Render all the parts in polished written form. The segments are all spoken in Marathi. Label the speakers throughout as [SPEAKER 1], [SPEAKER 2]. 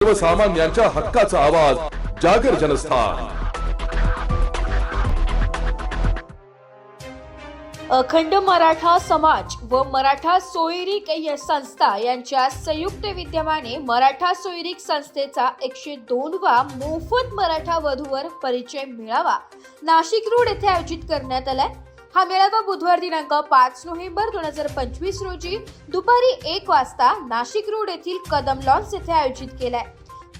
[SPEAKER 1] सर्वसामान्यांच्या हक्काचा आवाज जागर जनस्थान।
[SPEAKER 2] अखंड मराठा समाज व मराठा सोयरीक संस्था यांच्या संयुक्त विद्यमाने मराठा सोयरीक संस्थेचा 102वा मोफत मराठा वधूवर परिचय मेळावा नाशिक रोड येथे आयोजित करण्यात आलाय। हा मेळावा बुधवार दिनांक 5 नोव्हेंबर 2025 रोजी दुपारी 1 वाजता नाशिक रोड येथील कदम लॉन्स येथे आयोजित केलाय।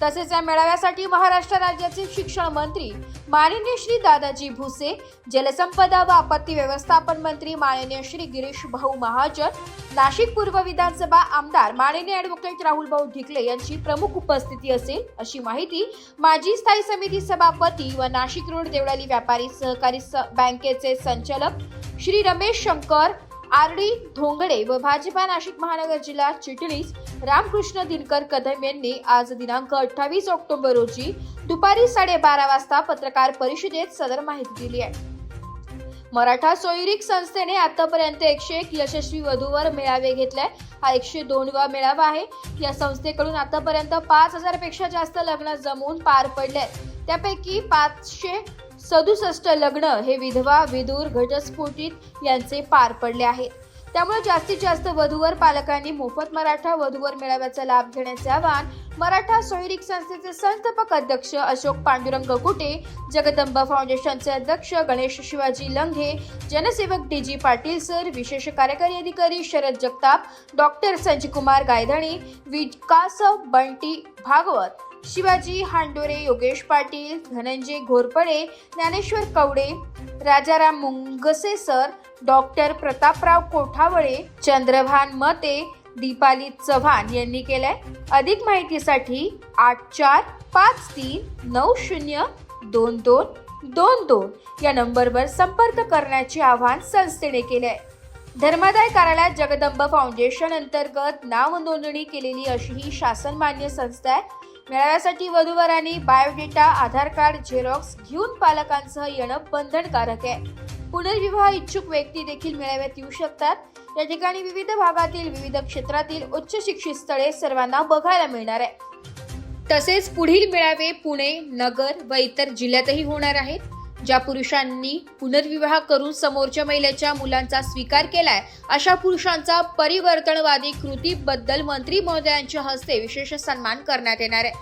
[SPEAKER 2] तसेच या मेळाव्यासाठी महाराष्ट्र राज्याचे शिक्षण मंत्री माननीय श्री दादाजी भुसे, जलसंपदा व आपत्ती व्यवस्थापन मंत्री माननीय श्री गिरीश भाऊ महाजन, नाशिक पूर्व विधानसभा आमदार माननीय ॲडव्होकेट राहुल भाऊ ढिकले यांची प्रमुख उपस्थिती असेल अशी माहिती माजी स्थायी समिती सभापती व नाशिक रोड देवळाली व्यापारी सहकारी बँकेचे संचालक श्री रमेश शंकर आरडी धोंगडे व भाजपा नाशिक महानगर जिल्हा चिटणीस रामकृष्ण दिनकर कदम यांनी आज दिनांक 28 ऑक्टोबर रोजी दुपारी 12:30 वाजता पत्रकार परिषदेत सदर माहिती दिली आहे। मराठा सोयरीक संस्थेने आतापर्यंत 101 यशस्वी वधूवर मेळावे घेतले। हा 102वा मेळावा आहे। या संस्थेकडून आतापर्यंत 5000 पेक्षा जास्त लग्न जमवून पार पडले। त्यापैकी 567 लग्न हे विधवा विधूर घटस्फोटित यांचे पार पडले आहेत। त्यामुळे जास्तीत जास्त वधूवर पालकांनी मोफत मराठा वधूवर मेळाव्याचा लाभ घेण्याचे आवाहन मराठा सोयरीक संस्थेचे संस्थापक अध्यक्ष अशोक पांडुरंग कुटे, जगदंबा फाउंडेशनचे अध्यक्ष गणेश शिवाजी लंघे, जनसेवक डीजी पाटील सर, विशेष कार्यकारी अधिकारी शरद जगताप, डॉक्टर संजय कुमार गायधणी, विकास बंटी भागवत, शिवाजी हांडोरे, योगेश पाटील, धनंजय घोरपडे, ज्ञानेश्वर कवडे, राजाराम मुंगसे सर, डॉक्टर प्रतापराव कोठावळे, चंद्रभान मते, दीपाली चव्हाण यांनी केलंय। अधिक माहितीसाठी 8453902222 या नंबरवर संपर्क करण्याचे आवाहन संस्थेने केले। धर्मादाय कार्यालयात जगदंबा फाउंडेशन अंतर्गत नाव नोंदणी केलेली अशी ही शासन मान्य संस्था आहे। मेळाव्यासाठी वधूवरांनी बायोडेटा, आधार कार्ड झेरॉक्स घेऊन पालकांसह येणं बंधनकारक आहे। पुनर्विवाह इच्छुक व्यक्ती देखील मेळाव्यात येऊ शकतात। या ठिकाणी विविध भागातील विविध क्षेत्रातील उच्च शिक्षित स्थळे सर्वांना बघायला मिळणार आहे। तसेच पुढील मेळावे पुणे, नगर व इतर जिल्ह्यातही होणार आहेत। ज्या पुरुषांनी पुनर्विवाह करून समोरच्या महिलेच्या मुलांचा स्वीकार केलाय अशा पुरुषांचा परिवर्तनवादी कृतीबद्दल मंत्री महोदयांच्या हस्ते विशेष सन्मान करण्यात येणार आहे।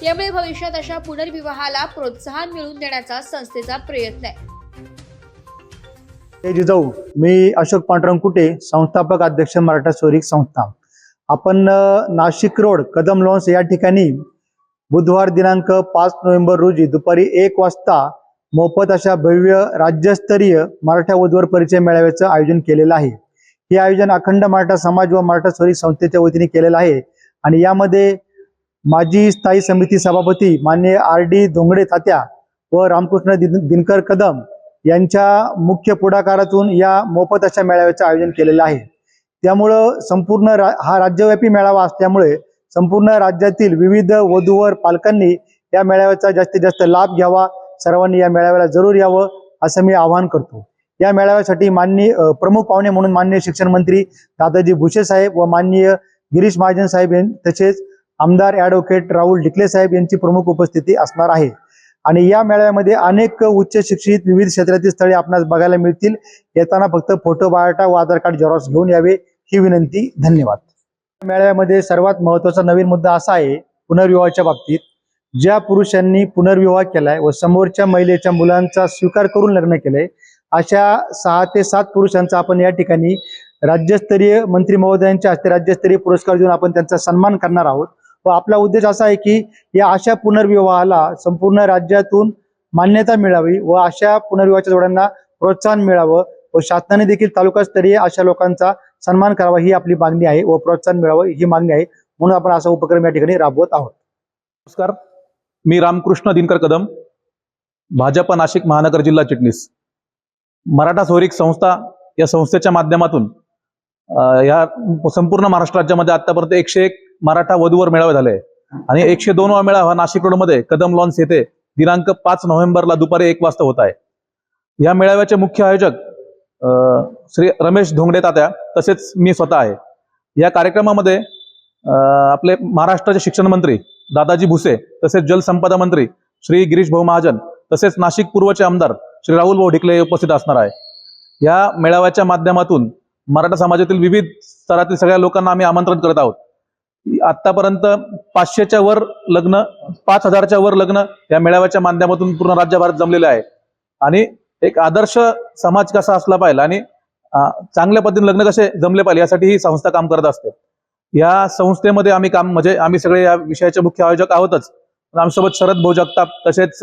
[SPEAKER 2] यामुळे भविष्यात अशा पुनर्विवाहाला प्रोत्साहन मिळवून देण्याचा संस्थेचा प्रयत्न आहे।
[SPEAKER 3] जिजाऊ, मी अशोक पांडुरंग कुटे, संस्थापक अध्यक्ष मराठा सोयरीक संस्था। आपण नाशिक रोड कदम लॉन्स या ठिकाणी बुधवार दिनांक 5 नोव्हेंबर रोजी दुपारी 1 वाजता मोफत अशा भव्य राज्यस्तरीय मराठा वधूवर परिचय मेळाव्याचं आयोजन केलेलं आहे। हे आयोजन अखंड मराठा समाज व मराठा सोयरीक संस्थेच्या वतीने केलेलं आहे आणि यामध्ये माजी स्थायी समिती सभापती माननीय आरडी धोंगडे तात्या व रामकृष्ण दिनकर कदम यांच्या मुख्य पुढाकारातून या मोफत अशा मेळाव्याचं आयोजन केलेलं आहे। त्यामुळं संपूर्ण हा राज्यव्यापी मेळावा असल्यामुळे संपूर्ण राज्यातील विविध वधूवर पालकांनी या मेळाव्याचा जास्तीत जास्त लाभ घ्यावा। सर्वांनी या मेळाव्याला जरूर यावं असं मी आवाहन करतो। या मेळाव्यासाठी माननीय प्रमुख पाहुणे म्हणून माननीय शिक्षण मंत्री दादाजी भुसे साहेब व माननीय गिरीश महाजन साहेब तसेच आमदार ॲडव्होकेट राहुल ढिकले साहेब यांची प्रमुख उपस्थिती असणार आहे। आणि या मेळाव्यामध्ये अनेक उच्च शिक्षित विविध क्षेत्रातील स्थळे आपणास बघायला मिळतील। येताना फक्त फोटो, बायोडाटा व आधार कार्ड झेरॉक्स घेऊन यावे ही विनंती। धन्यवाद। मेळाव्यामध्ये सर्वात महत्त्वाचा नवीन मुद्दा असा आहे, पुनर्विवाहाच्या बाबतीत ज्या पुरुषांनी पुनर्विवाह केलाय व समोरच्या महिलेच्या मुलांचा स्वीकार करून लग्न केलंय अशा 6 ते 7 पुरुषांचा आपण या ठिकाणी राज्यस्तरीय मंत्री महोदयांच्या हस्ते राज्यस्तरीय पुरस्कार देऊन आपण त्यांचा सन्मान करणार आहोत। व आपला उद्देश असा आहे की या अशा पुनर्विवाहाला संपूर्ण राज्यातून मान्यता मिळावी व अशा पुनर्विवाहाच्या जोड्यांना प्रोत्साहन मिळावं व शासनाने देखील तालुकास्तरीय अशा लोकांचा सन्मान करावा ही आपली मागणी आहे व प्रोत्साहन मिळावं ही मागणी आहे। म्हणून आपण असा उपक्रम या ठिकाणी राबवत आहोत।
[SPEAKER 4] नमस्कार, मी रामकृष्ण दिनकर कदम, भाजपा नाशिक महानगर जिल्हा चिटणीस। मराठा सोयरीक संस्था या संस्थेच्या माध्यमातून या संपूर्ण महाराष्ट्र राज्यामध्ये आतापर्यंत 101 मराठा वधूवर मेळावे झाले आणि 102वा मेळावा नाशिक रोडमध्ये कदम लॉन्स येथे दिनांक 5 नोव्हेंबरला दुपारी 1 वाजता होत आहे। या मेळाव्याचे मुख्य आयोजक श्री रमेश धोंगडे तात्या तसेच मी स्वतः आहे। या कार्यक्रमामध्ये आपले महाराष्ट्राचे शिक्षण मंत्री दादाजी भुसे, तसेच जलसंपदा मंत्री श्री गिरीश भाऊ महाजन, तसेच नाशिक पूर्वचे आमदार श्री राहुल भाऊ ढिकले उपस्थित असणार आहे. या मेळाव्याच्या माध्यमातून मराठा समाजातील विविध स्तरातील सगळ्या लोकांना आम्ही आमंत्रण करत आहोत. आतापर्यंत 500च्या वर लग्न, 5000च्या वर लग्न या मेळाव्याच्या माध्यमातून पूर्ण राज्यभरात जमलेले आहे. आणि एक आदर्श समाज कसा असला पाहिजे आणि चांगल्या पद्धतीने लग्न कसे जमले पाहिजे यासाठी ही संस्था काम करत असते. या संस्थेमध्ये आम्ही सगळे या विषयाचे मुख्य आयोजक आहोतच. आमच्यासोबत शरद भाऊ जगताप, तसेच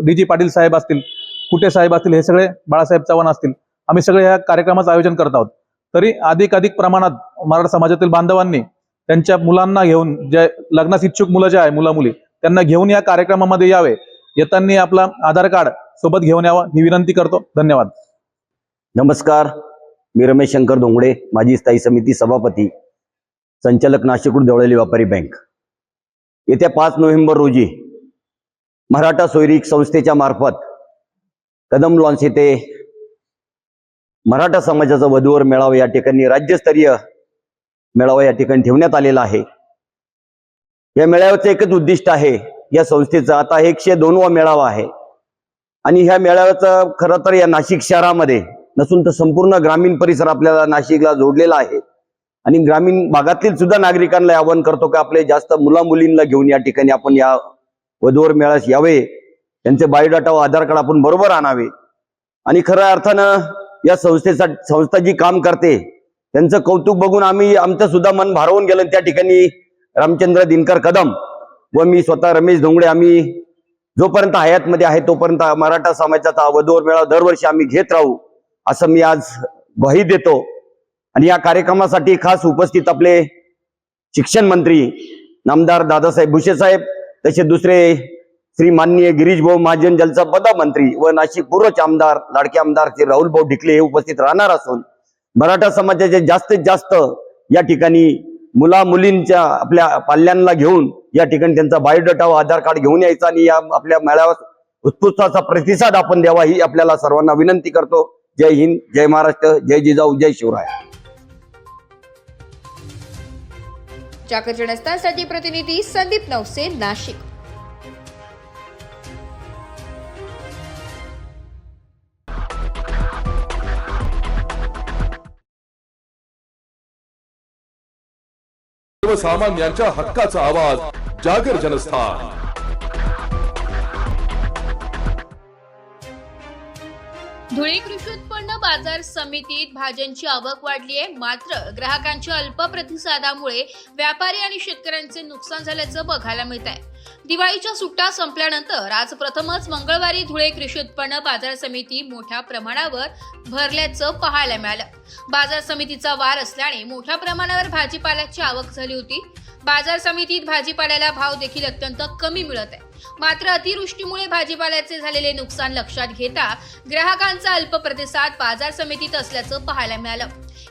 [SPEAKER 4] DG पाटील साहेब असतील, कुटे साहेब असतील, हे सगळे बाळासाहेब चव्हाण असतील, आम्ही सगळे या कार्यक्रमाचं आयोजन करत आहोत. तरी अधिक प्रमाणात मराठा समाजातील बांधवांनी त्यांच्या मुलांना घेऊन, जे लग्नास इच्छुक मुलं जे आहे, मुला मुली, त्यांना घेऊन या कार्यक्रमामध्ये यावे. येताना आपला आधार कार्ड सोबत घेऊन यावं ही विनंती करतो. धन्यवाद.
[SPEAKER 5] नमस्कार, मी रमेश शंकर धोंगडे, माजी स्थायी समिती सभापती, संचालक नाशिक रोड देवळाली व्यापारी बँक. येत्या 5 नोव्हेंबर रोजी मराठा सोयरीक संस्थेच्या मार्फत कदम लॉन्स येथे मराठा समाजाचा वधूवर मेळावा या ठिकाणी राज्यस्तरीय मेळावा या ठिकाणी ठेवण्यात आलेला आहे. या मेळाव्याचं एकच उद्दिष्ट आहे, या संस्थेचा आता 102वा मेळावा आहे आणि ह्या मेळाव्याचं खरं तर या नाशिक शहरामध्ये नसून तर संपूर्ण ग्रामीण परिसर आपल्याला नाशिकला जोडलेला आहे. आणि ग्रामीण भागातील सुद्धा नागरिकांना आवाहन करतो की आपले जास्त मुला मुलींना घेऊन या ठिकाणी आपण या वधूवर मेळाव्यास यावे. त्यांचे बायोडाटा व आधार कार्ड आपण बरोबर आणावे. आणि खऱ्या अर्थानं या संस्था जी काम करते त्यांचं कौतुक बघून आमचं सुद्धा मन भारावून गेलं. त्या ठिकाणी रामचंद्र दिनकर कदम व मी स्वतः रमेश धोंगडे आम्ही जोपर्यंत हयातमध्ये आहे तोपर्यंत मराठा समाजाचा वधूवर मेळावा दरवर्षी आम्ही घेत राहू असं मी आज ग्वाही देतो. आणि या कार्यक्रमासाठी खास उपस्थित आपले शिक्षण मंत्री नामदार दादासाहेब भुसे साहेब, तसे दुसरे श्री माननीय गिरीश भाऊ महाजन जलसंपदा मंत्री व नाशिक पूर्वचे आमदार, लाडके आमदार श्री राहुल भाऊ ढिकले हे उपस्थित राहणार असून मराठा समाजाचे जास्तीत जास्त या ठिकाणी मुला मुलींच्या आपल्या पाल्यांना घेऊन या ठिकाणी त्यांचा बायोडाटा व आधार कार्ड घेऊन यायचा आणि या आपल्या मेळाव्यात उत्स्फूर्त प्रतिसाद आपण द्यावा ही आपल्याला सर्वांना विनंती करतो. जय हिंद, जय महाराष्ट्र, जय जिजाऊ, जय शिवराय.
[SPEAKER 2] जागर जनस्थानसाठी प्रतिनिधी संदीप नवसे, नाशिक.
[SPEAKER 1] सर्वसामान्यांच्या हक्काचा आवाज, जागर जनस्थान.
[SPEAKER 2] धुळे कृषी उत्पन्न बाजार समितीत भाज्यांची आवक वाढली आहे. मात्र ग्राहकांच्या अल्प प्रतिसादामुळे व्यापारी आणि शेतकऱ्यांचे नुकसान झाल्याचं बघायला मिळत आहे. दिवाळीच्या सुट्ट्या संपल्यानंतर आज प्रथमच मंगळवारी धुळे कृषी उत्पन्न बाजार समिती मोठ्या प्रमाणावर भरल्याचं पाहायला मिळालं. बाजार समितीचा वार असल्याने मोठ्या प्रमाणावर भाजीपाल्याची आवक झाली होती. बाजार समितीत भाजीपाल्याला भाव देखील अत्यंत कमी मिळत आहे. मात्र अतिवृष्टीमुळे भाजीपाल्याचे झालेले नुकसान लक्षात घेता ग्राहकांचा अल्प प्रतिसाद बाजार समितीत असल्याचं पाहायला मिळालं.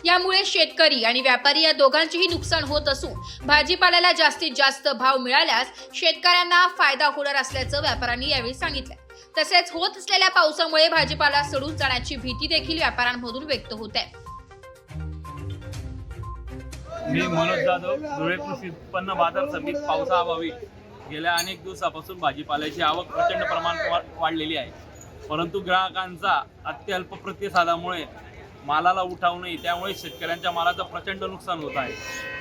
[SPEAKER 2] यामुळे शेतकरी आणि व्यापारी या दोघांचेही नुकसान होत असून भाजीपाल्याला जास्तीत जास्त भाव मिळाल्यास शेतकऱ्यांना फायदा होणार असल्याचं व्यापाऱ्यांनी यावेळी सांगितलं. तसेच होत असलेल्या पावसामुळे भाजीपाला सडून जाण्याची भीती देखील व्यापाऱ्यांमधून व्यक्त होत आहे.
[SPEAKER 6] मी मनोज जाधव, धुळे कृषी उत्पन्न बाजार समिती. पावसाअभावी गेल्या अनेक दिवसापासून भाजीपाल्याची आवक प्रचंड प्रमाणात वाढलेली आहे, परंतु ग्राहकांचा अत्यल्प प्रतिसादामुळे मालाला उठाव नाही, त्यामुळे शेतकऱ्यांच्या मालाचं प्रचंड नुकसान होत आहे.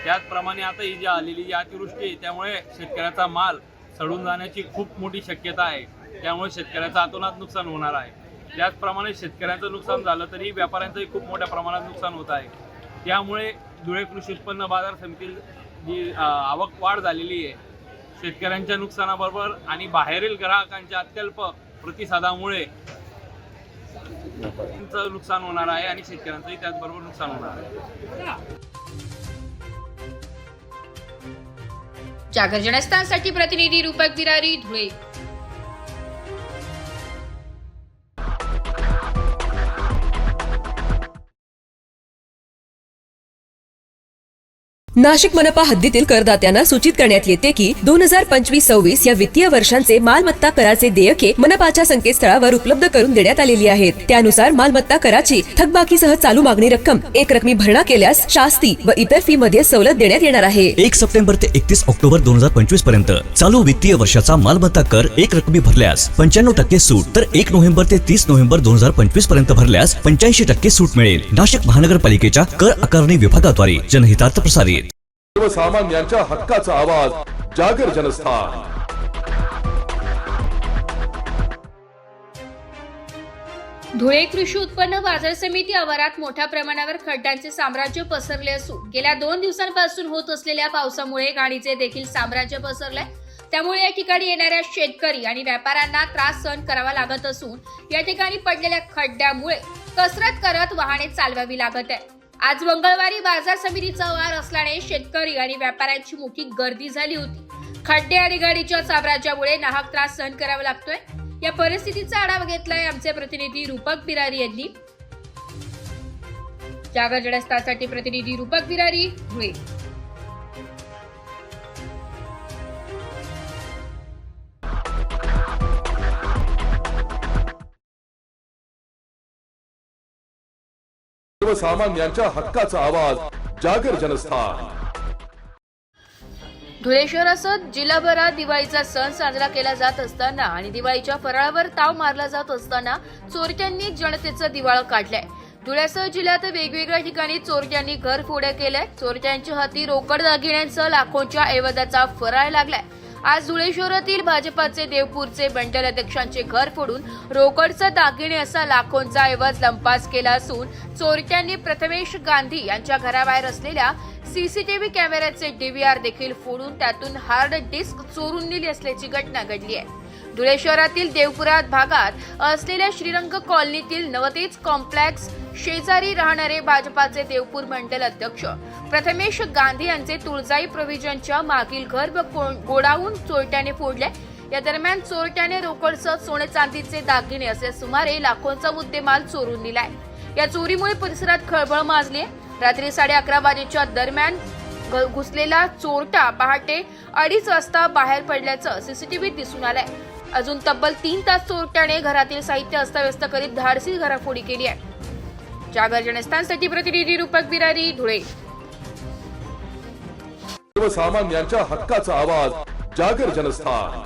[SPEAKER 6] त्याचप्रमाणे आता ही जी आलेली जी अतिवृष्टी आहे त्यामुळे शेतकऱ्याचा माल सडून जाण्याची खूप मोठी शक्यता आहे. त्यामुळे शेतकऱ्याचं अतोनात नुकसान होणार आहे. त्याचप्रमाणे शेतकऱ्यांचं नुकसान झालं तरी व्यापाऱ्यांचंही खूप मोठ्या प्रमाणात नुकसान होत आहे. त्यामुळे धुळे कृषी उत्पन्न बाजार समितीत जी आवक वाढ झालेली आहे, शेतकऱ्यांच्या नुकसानाबरोबर आणि बाहेरील ग्राहकांच्या अत्यल्प प्रतिसादामुळे नुकसान होणार आहे आणि शेतकऱ्यांचंही त्याचबरोबर नुकसान होणार आहे.
[SPEAKER 2] जागर जनस्थानसाठी प्रतिनिधी रूपक विरारी, धुळे.
[SPEAKER 7] नाशिक मनपा हद्दीतील करदात्यांना सूचित करण्यात येते की 2025-26 या वित्तीय वर्षांचे मालमत्ता कराचे देयके मनपाच्या संकेतस्थळावर उपलब्ध करून देण्यात आलेली आहेत. त्यानुसार मालमत्ता कराची थकबाकीसह चालू मागणी रक्कम एक रकमी भरणा केल्यास शास्ती व इतर फी मध्ये सवलत देण्यात येणार आहे.
[SPEAKER 8] 1 सप्टेंबर ते 31 ऑक्टोबर 2025 पर्यंत चालू वित्तीय वर्षाचा मालमत्ता कर एक रकमी भरल्यास 95% सूट, तर 1 नोव्हेंबर ते 30 नोव्हेंबर 2025 पर्यंत भरल्यास 85% सूट मिळेल. नाशिक महानगरपालिकेच्या कर आकारणी विभागाद्वारे जनहितार्थ प्रसारित.
[SPEAKER 1] सर्वसामान्यांच्या हक्काचा आवाज जागर जनस्थान.
[SPEAKER 2] धुळे कृषी उत्पन्न बाजार समिती आवारात मोठ्या प्रमाणावर खड्ड्यांचे साम्राज्य पसरले असून गेल्या 2 दिवसांपासून होत असलेल्या पावसामुळे गाडीचे देखील साम्राज्य पसरले. त्यामुळे या ठिकाणी येणाऱ्या शेतकरी आणि व्यापाऱ्यांना त्रास सहन करावा लागत असून या ठिकाणी पडलेल्या खड्ड्यामुळे कसरत करत वाहने चालवावी लागत आहे. आज मंगळवारी बाजार समितीचा वार असल्याने शेतकरी आणि व्यापाऱ्यांची मोठी गर्दी झाली होती. खड्डे आणि गाडीच्या साम्राज्यामुळे नाहक त्रास सहन करावा लागतोय. या परिस्थितीचा आढावा घेतलाय आमचे प्रतिनिधी रूपक बिरारी यांनी. जागर जनस्थानसाठी प्रतिनिधी रूपक बिरारी, धुळे.
[SPEAKER 1] सर्वसामान्यांच्या हक्काचा आवाज जागर जनस्थान.
[SPEAKER 2] धुळे शहरासह जिल्हाभरात दिवाळीचा सण साजरा केला जात असताना आणि दिवाळीच्या फराळावर ताव मारला जात असताना चोरट्यांनी जनतेचं दिवाळं काढलंय. धुळ्यासह जिल्ह्यात वेगवेगळ्या ठिकाणी चोरट्यांनी घरफोड्या केल्याय. चोरट्यांच्या हाती रोकड दागिन्यांसह लाखोंच्या ऐवजाचा फराळ लागलाय. आज धुळे शहरातील भाजपाचे देवपूरचे मंडल अध्यक्षांचे घर फोडून रोकडचा दागिने असा लाखोंचा ऐवज लंपास केला असून चोरट्यांनी प्रथमेश गांधी यांच्या घराबाहेर असलेल्या सीसीटीव्ही कॅमेऱ्याचे डीव्हीआर देखील फोडून त्यातून हार्ड डिस्क चोरून नेली असल्याची घटना घडली आहे. धुळे शहरातील देवपुरात भागात असलेल्या श्रीरंग कॉलनीतील नवतेज कॉम्प्लेक्स शेजारी राहणारे भाजपाचे देवपूर मंडल अध्यक्ष प्रथमेश गांधी यांचे तुळजाई प्रोव्हिजनच्या मागील घर व गोडाऊन चोरट्याने फोडले. या दरम्यान चोरट्याने रोकडसह सोने चांदीचे दागिने असे सुमारे लाखोंचा मुद्देमाल चोरून नेलाय. या चोरीमुळे परिसरात खळबळ माजली आहे. रात्री 11:30 वाजेच्या दरम्यान घुसलेला चोरटा पहाटे 2:30 वाजता बाहेर पडल्याचं सीसीटीव्हीत दिसून आलंय. अजून तब्बल 3 तास चोरट्याने घरातील साहित्य अस्ताव्यस्त करीत धाडसी घराफोडी केली आहे. जागर जनस्थानसाठी प्रतिनिधी रूपक बिरारी, धुळे.
[SPEAKER 1] सर्वसामान्यांच्या हक्काचा आवाज जागर जनस्थान.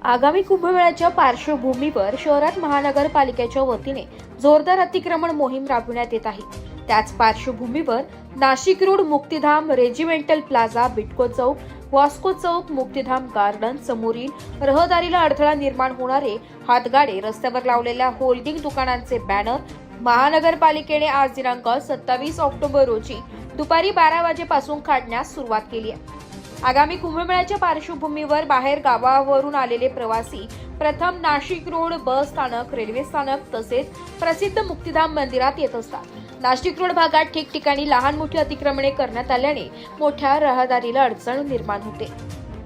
[SPEAKER 2] आगामी कुंभमेळ्याच्या पार्श्वभूमीवर शहरात महानगरपालिकेच्या वतीने जोरदार अतिक्रमण मोहीम राबविण्यात येत आहे. त्याच पार्श्वभूमीवर नाशिक रोड, मुक्तिधाम, रेजिमेंटल प्लाझा, बिटको चौक, वास्को चौक, मुक्तिधाम गार्डन समोरील रहदारीला अडथळा निर्माण होणारे हातगाडे, रस्त्यावर लावलेल्या होल्डिंग दुकानांचे बॅनर महानगरपालिकेने आज दिनांक 27 ऑक्टोबर रोजी दुपारी 12 वाजेपासून काढण्यास सुरुवात केली आहे. आगामी कुंभमेळ्याच्या पार्श्वभूमीवर बाहेर गावावरून आलेले प्रवासी प्रथम नाशिक रोड बस स्थानक, रेल्वे स्थानक तसेच प्रसिद्ध मुक्तिधाम मंदिरात येत असतात. नाशिक रोड भागात ठिकठिकाणी लहान मोठी अतिक्रमणे करण्यात आल्याने मोठ्या रहदारीला अडचण निर्माण होते.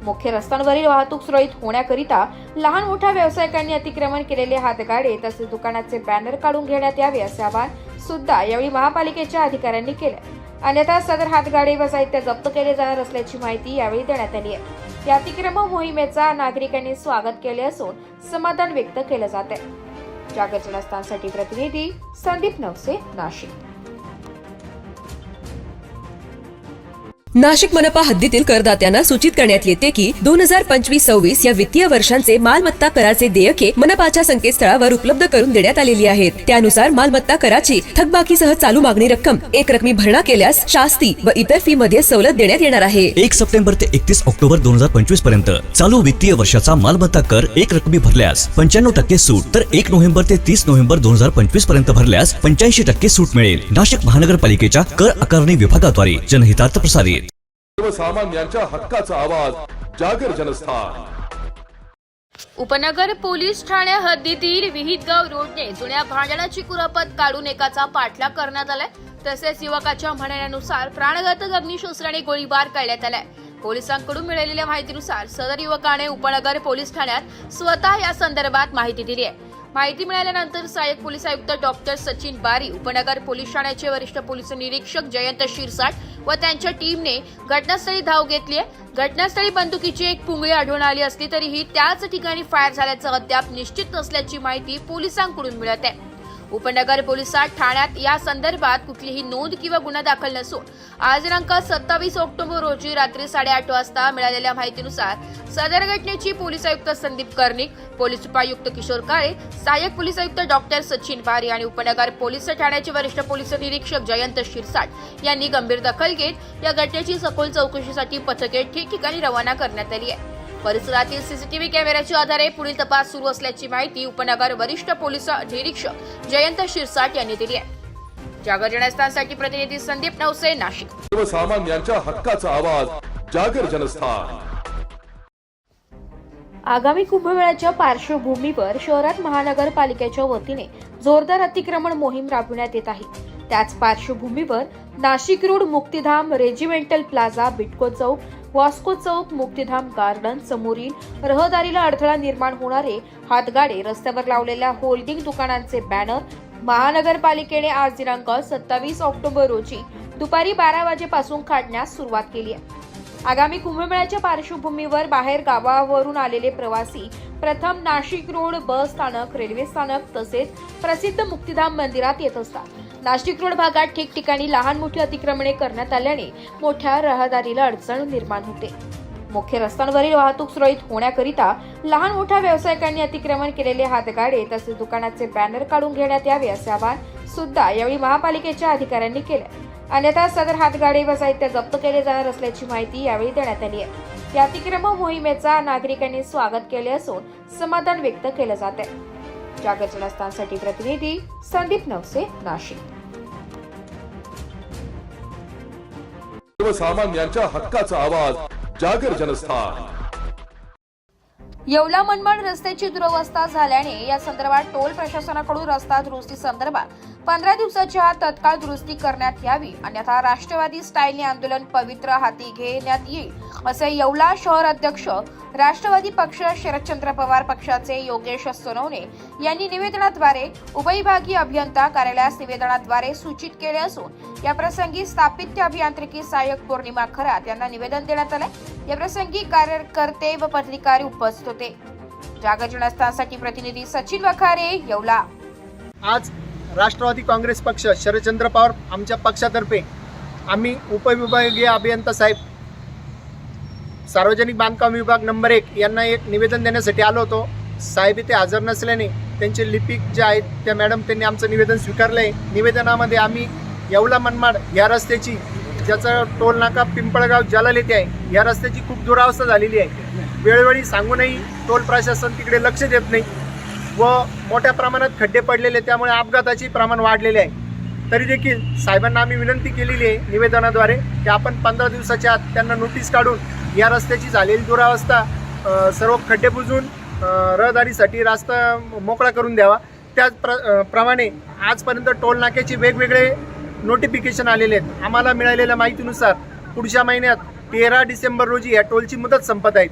[SPEAKER 2] मुख्य रस्त्यांवरील वाहतूक सुरळीत होण्याकरिता लहान मोठ्या व्यावसायिकांनी अतिक्रमण केलेले हातगाडे तसेच दुकानाचे बॅनर काढून घेण्यात यावे असे आवाहन सुद्धा यावेळी महापालिकेच्या अधिकाऱ्यांनी केले. अन्यथा सदर हातगाडे व साहित्य जप्त केले जाणार असल्याची माहिती यावेळी देण्यात आली आहे. या अतिक्रमण मोहिमेचा नागरिकांनी स्वागत केले असून समाधान व्यक्त केले जात आहे. जागर जनस्थानसाठी प्रतिनिधी संदीप नवसे, नाशिक.
[SPEAKER 7] नाशिक मनपा हद्दीतील करदात्यांना सूचित करण्यात येते की 2025-26 या वित्तीय वर्षांचे मालमत्ता कराचे देयके मनपाच्या संकेतस्थळावर उपलब्ध करून देण्यात आलेली आहेत. त्यानुसार मालमत्ता कराची थकबाकीसह चालू मागणी रक्कम एक रकमी भरणा केल्यास शास्ती व इतर फी मध्ये सवलत देण्यात येणार आहे.
[SPEAKER 8] 1 सप्टेंबर ते 31 ऑक्टोबर 2025 पर्यंत चालू वित्तीय वर्षाचा मालमत्ता कर एक रकमी भरल्यास 95% सूट, तर 1 नोव्हेंबर ते 30 नोव्हेंबर 2025 पर्यंत भरल्यास 85% सूट मिळेल. नाशिक महानगरपालिकेच्या कर आकारणी विभागाद्वारे जनहितार्थ प्रसारित.
[SPEAKER 1] सर्वसामान्यांच्या हक्काचा आवाज जागर जनस्थान.
[SPEAKER 2] उपनगर पोलीस ठाण्या हद्दीतील विहितगाव रोडने जुन्या भांडणाची कुरापत काढून एकाचा पाठलाग करण्यात आलाय. तसेच युवकाच्या म्हणण्यानुसार प्राणघातक अग्निशस्त्राने गोळीबार करण्यात आलाय. पोलिसांकडून मिळालेल्या माहितीनुसार सदर युवकाने उपनगर पोलीस ठाण्यात स्वतः या संदर्भात माहिती दिली आहे. माहिती मिळाल्यानंतर सहाय्यक पोलीस आयुक्त डॉक्टर सचिन बारी, उपनगर पोलीस ठाण्याचे वरिष्ठ पोलीस निरीक्षक जयंत शिरसाट व त्यांच्या टीमने घटनास्थळी धाव घेतली आहे. घटनास्थळी बंदुकीची एक पुंगळी आढळून आली असली तरीही त्याच ठिकाणी फायर झाल्याचं अद्याप निश्चित नसल्याची माहिती पोलिसांकडून मिळत आहे. उपनगर पोलिसात ठाण्यात या संदर्भात कुठलीही नोंद किंवा गुन्हा दाखल नसून आज दिनांक 27 ऑक्टोबर रोजी रात्री 8:30 वाजता मिळालेल्या माहितीनुसार सदर घटनेची पोलीस आयुक्त संदीप कर्णिक, पोलीस उपायुक्त किशोर काळे, सहाय्यक पोलीस आयुक्त डॉक्टर सचिन बारी आणि उपनगर पोलीस ठाण्याचे वरिष्ठ पोलीस निरीक्षक जयंत शिरसाट यांनी गंभीर दखल घेत या घटनेची सखोल चौकशीसाठी पथके ठिकठिकाणी रवाना करण्यात आली आहे. परिसरातील सीसीटीव्ही कॅमेऱ्याच्या आधारे पुढील तपास सुरू असल्याची माहिती उपनगर वरिष्ठ पोलीस निरीक्षक जयंत शिरसाट यांनी दिली आहे. जागर जनस्थानसाठी प्रतिनिधी संदीप नवसे, नाशिक.
[SPEAKER 1] सर्वसामान्यांच्या हक्काचा आवाज जागर जनस्थान.
[SPEAKER 2] आगामी कुंभमेळ्याच्या पार्श्वभूमीवर शहरात महानगरपालिकेच्या वतीने जोरदार अतिक्रमण मोहीम राबविण्यात येत आहे. त्याच पार्श्वभूमीवर नाशिक रोड, मुक्तिधाम, रेजिमेंटल प्लाझा, बिटको चौक, वॉस्को चौक, मुक्तिधाम गार्डन समोरील रहदारीला अडथळा निर्माण होणारे हातगाडे, रस्त्यावर लावलेल्या होल्डिंग दुकानांचे बॅनर महानगरपालिकेने आज दिनांक 27 ऑक्टोबर रोजी दुपारी 12 वाजेपासून काढण्यास सुरुवात केली आहे. आगामी कुंभमेळ्याच्या पार्श्वभूमीवर बाहेर गावावरून आलेले प्रवासी प्रथम नाशिक रोड बस स्थानक, रेल्वे स्थानक तसेच प्रसिद्ध मुक्तिधाम मंदिरात येत असतात. नाशिक रोड भागात ठिकठिकाणी लहान मोठी अतिक्रमणे करण्यात आल्याने मोठ्या रहदारीला अडचण निर्माण होते. मुख्य रस्त्यांवरील वाहतूक सुरळीत होण्याकरिता लहान मोठ्या व्यावसायिकांनी अतिक्रमण केलेले हातगाडे तसेच दुकानाचे बॅनर काढून घेण्यात यावे असे आवाहन सुद्धा यावेळी महापालिकेच्या अधिकाऱ्यांनी केले. अन्यथा सदर हातगाडे व साहित्य जप्त केले जाणार असल्याची माहिती यावेळी देण्यात आली आहे. या अतिक्रमण मोहिमेचा नागरिकांनी स्वागत केले असून समाधान व्यक्त केले जात आहे. जागर जनस्थानसाठी प्रतिनिधी संदीप नवसे, नाशिक.
[SPEAKER 1] सर्वसामान्यांच्या हक्काचा आवाज जागर जनस्थान.
[SPEAKER 2] येवला मनमाड रस्त्याची दुरवस्था झाल्याने या संदर्भात टोल प्रशासनाकडून रस्ता दुरुस्ती संदर्भात 15 दिवसाच्या आत तत्काळ दुरुस्ती करण्यात यावी, अन्यथा राष्ट्रवादी स्टाईलने आंदोलन पवित्र हाती घेण्यात येईल असे येवला शहर अध्यक्ष राष्ट्रवादी पक्ष शरदचंद्र पवार पक्षाचे योगेश सोनवणे यांनी निवेदनाद्वारे उपविभागीय अभियंता कार्यालयास निवेदनाद्वारे सूचित केले असून या प्रसंगी स्थापित्य अभियांत्रिकी सहाय्यक पौर्णिमा खरात यांना निवेदन देण्यात आले. या प्रसंगी कार्यकर्ते व पदाधिकारी उपस्थित होते. जागर जनस्थानसाठी प्रतिनिधी सचिन वखारे, येवला.
[SPEAKER 9] आज राष्ट्रवादी काँग्रेस पक्ष शरदचंद्र पवार आमच्या पक्षातर्फे आम्ही उपविभागीय अभियंता साहेब सार्वजनिक बांधकाम विभाग नंबर 1 यांना एक निवेदन देण्यासाठी आलो होतो. साहेब इथे हजर नसल्याने त्यांचे लिपिक जे आहेत त्या मॅडम त्यांनी आमचं निवेदन स्वीकारलं आहे. निवेदनामध्ये आम्ही येवला मनमाड या रस्त्याची, ज्याचा टोल नाका पिंपळगाव जालाल येथे आहे, या रस्त्याची खूप दुरावस्था झालेली आहे. वेळोवेळी सांगूनही टोल प्रशासन तिकडे लक्ष देत नाही व मोठ्या प्रमाणात खड्डे पडलेले, त्यामुळे अपघाताचे प्रमाण वाढलेले आहे. तरी देखील साहेबांना आम्ही विनंती केलेली आहे निवेदनाद्वारे की आपण 15 दिवसाच्या आत त्यांना नोटीस काढून या रस्त्याची झालेली दुरावस्था सर्व खड्डे बुजवून रहदारीसाठी रस्ता मोकळा करून द्यावा. त्याचप्रमाणे आजपर्यंत टोल नाक्याचे वेगवेगळे नोटिफिकेशन आलेले आहेत. आम्हाला मिळालेल्या माहितीनुसार पुढच्या महिन्यात 13 डिसेंबर रोजी या टोलची मुदत संपत आहे.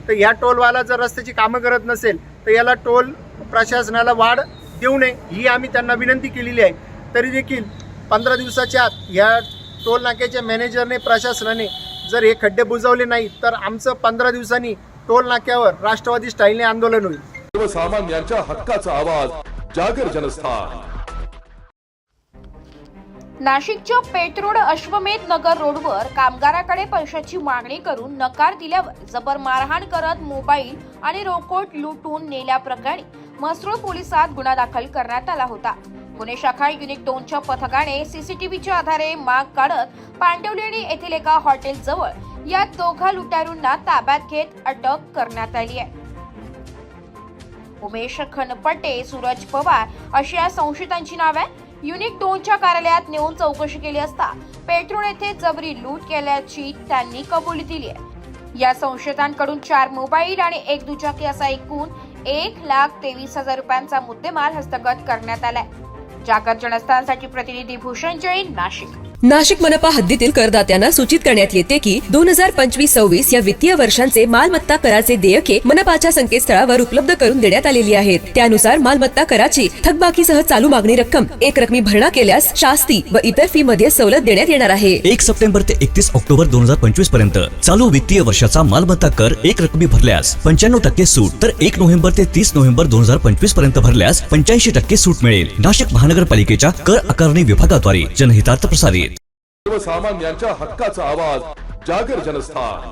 [SPEAKER 9] तर ह्या टोलवाला जर रस्त्याची कामं करत नसेल तर याला टोल प्रशासनाला वाढ देऊ नये ही आम्ही त्यांना विनंती केलेली आहे. तरी देखील 15 दिवसाच्या आत या टोल नाक्याच्या मॅनेजरने, प्रशासनाने जर हे खड्डे बुजवले नाही तर आमचं 15 दिवसांनी टोल नाक्यावर राष्ट्रवादी स्टाईलने आंदोलन होईल.
[SPEAKER 1] सर्वसामान्यांच्या हक्काचा आवाज जागर जनस्थान.
[SPEAKER 2] नाशिकच्या पेठरोड अश्वमेध नगर रोडवर कामगाराकडे पैशाची मागणी करून नकार दिल्यावर जबर मारहाण करत मोबाईल आणि रोकड लुटून नेल्याप्रकरणी म्हसरूळ पोलिसात गुन्हा दाखल करण्यात आला होता. गुन्हे शाखा युनिट 2च्या पथकाने सीसीटीव्हीच्या आधारे माग काढत पांडवलेणी येथील एका हॉटेल जवळ या दोघा लुटारूंना ताब्यात घेत अटक करण्यात आली आहे. उमेश खनपटे, सूरज पवार अशी या संशयितांची नावे युनिट 2च्या कार्यालयात नेऊन चौकशी केली असता पेट्रोल येथे जबरी लूट केल्याची त्यांनी कबुली दिली आहे. या संशयितांकडून 4 मोबाईल आणि 1 दुचाकी असा एकूण 1,23,000 रुपयांचा मुद्देमाल हस्तगत करण्यात आलाय. जागर जनस्थानसाठी प्रतिनिधी भूषण जैन, नाशिक.
[SPEAKER 7] नाशिक मनपा हद्दीतील करदात्यांना सूचित करण्यात येते की 2025-26 या वित्तीय वर्षांचे मालमत्ता कराचे देयके मनपाच्या संकेतस्थळावर उपलब्ध करून देण्यात आलेली आहेत. त्यानुसार मालमत्ता कराची थकबाकीसह चालू मागणी रक्कम एक रकमी भरणा केल्यास शास्ती व इतर फी मध्ये सवलत देण्यात येणार आहे.
[SPEAKER 8] 1 सप्टेंबर ते 31 ऑक्टोबर 2025 पर्यंत चालू वित्तीय वर्षाचा मालमत्ता कर एक रकमी भरल्यास 95% सूट, तर 1 नोव्हेंबर ते 30 नोव्हेंबर 2025 पर्यंत भरल्यास 85% सूट मिळेल. नाशिक महानगरपालिकेच्या कर आकारणी विभागाद्वारे जनहितार्थ प्रसारित.
[SPEAKER 1] सर्वसामान्यांच्या हक्काचा आवाज जागर जनस्थान.